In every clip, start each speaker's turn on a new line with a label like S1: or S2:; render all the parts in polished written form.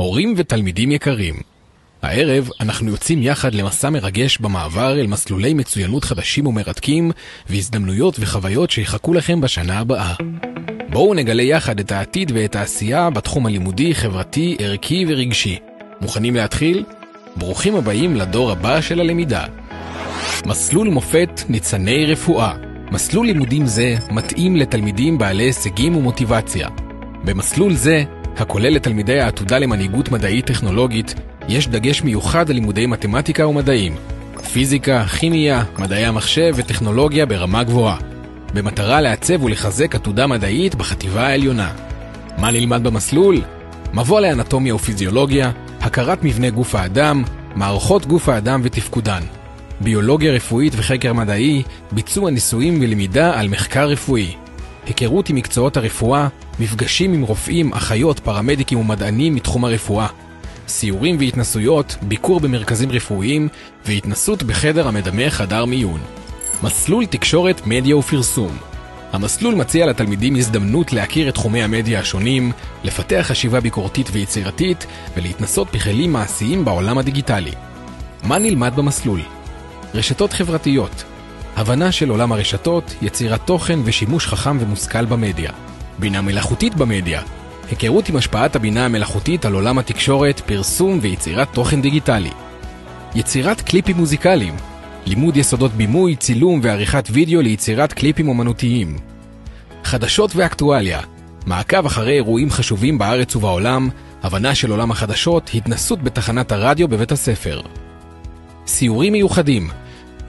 S1: הורים ותלמידים יקרים, הערב אנחנו יוצאים יחד למסע מרגש במעבר אל מסלולי מצוינות חדשים ומרתקים והזדמנויות וחוויות שיחכו לכם בשנה הבאה. בואו נגלה יחד את העתיד ואת העשייה בתחום הלימודי, חברתי, ערכי ורגשי. מוכנים להתחיל? ברוכים הבאים לדור הבא של הלמידה. מסלול מופת ניצני רפואה. מסלול לימודים זה מתאים לתלמידים בעלי הישגים ומוטיבציה. במסלול זה, הכולל לתלמידי העתודה למנהיגות מדעית טכנולוגית, יש דגש מיוחד על לימודי מתמטיקה ומדעים, פיזיקה, כימיה, מדעי המחשב וטכנולוגיה ברמה גבוהה, במטרה לעצב ולחזק עתודה מדעית בחטיבה העליונה. מה נלמד במסלול? מבוא לאנטומיה ופיזיולוגיה, הכרת מבנה גוף האדם, מערכות גוף האדם ותפקודן, ביולוגיה רפואית וחקר מדעי, ביצוע ניסויים ולמידה על מחקר רפואי, היכרות עם מקצועות הרפואה, מפגשים עם רופאים, אחיות, פרמדיקים ומדענים מתחום הרפואה, סיורים והתנסויות, ביקור במרכזים רפואיים והתנסות בחדר המדמה חדר מיון. מסלול תקשורת, מדיה ופרסום. המסלול מציע לתלמידים הזדמנות להכיר את תחומי המדיה השונים, לפתח חשיבה ביקורתית ויצירתית ולהתנסות בכלים מעשיים בעולם הדיגיטלי. מה נלמד במסלול? רשתות חברתיות, הבנה של עולם הרשתות, יצירת תוכן ושימוש חכם ומושכל במדיה. בינה מלאכותית במדיה, היכרות עם השפעת הבינה המלאכותית על עולם התקשורת, פרסום ויצירת תוכן דיגיטלי. יצירת קליפים מוזיקליים, לימוד יסודות בימוי, צילום ועריכת וידאו ליצירת קליפים אומנותיים. חדשות ואקטואליה, מעקב אחרי אירועים חשובים בארץ ובעולם, הבנה של עולם החדשות, התנסות בתחנת הרדיו בבית הספר. סיורים מיוחדים,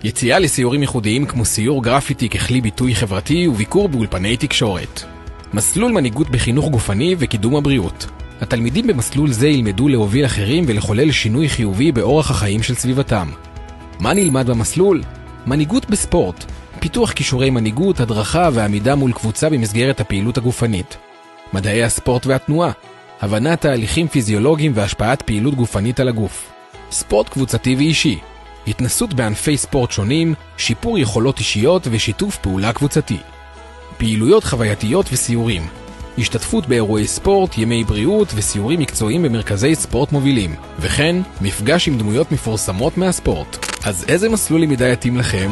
S1: יציאה לסיורים ייחודיים כמו סיור גרפיטי ככלי ביטוי חברתי וביקור באולפני תקשורת. מסלול מנהיגות בחינוך גופני וקידום הבריאות. התלמידים במסלול זה ילמדו להוביל אחרים ולחולל שינוי חיובי באורח החיים של סביבתם. מה נלמד במסלול? מנהיגות בספורט, פיתוח כישורי מנהיגות, הדרכה ועמידה מול קבוצה במסגרת הפעילות הגופנית. מדעי הספורט והתנועה, הבנת תהליכים פיזיולוגיים והשפעת פעילות גופנית על הגוף. ספורט קבוצתי ואישי, התנסות בענפי ספורט שונים, שיפור יכולות אישיות ושיתוף פעולה קבוצתי. פעילויות חווייתיות וסיורים, השתתפות באירועי ספורט, ימי בריאות וסיורים מקצועיים במרכזי ספורט מובילים, וכן מפגש עם דמויות מפורסמות מהספורט. אז איזה מסלול למידה יתאים לכם?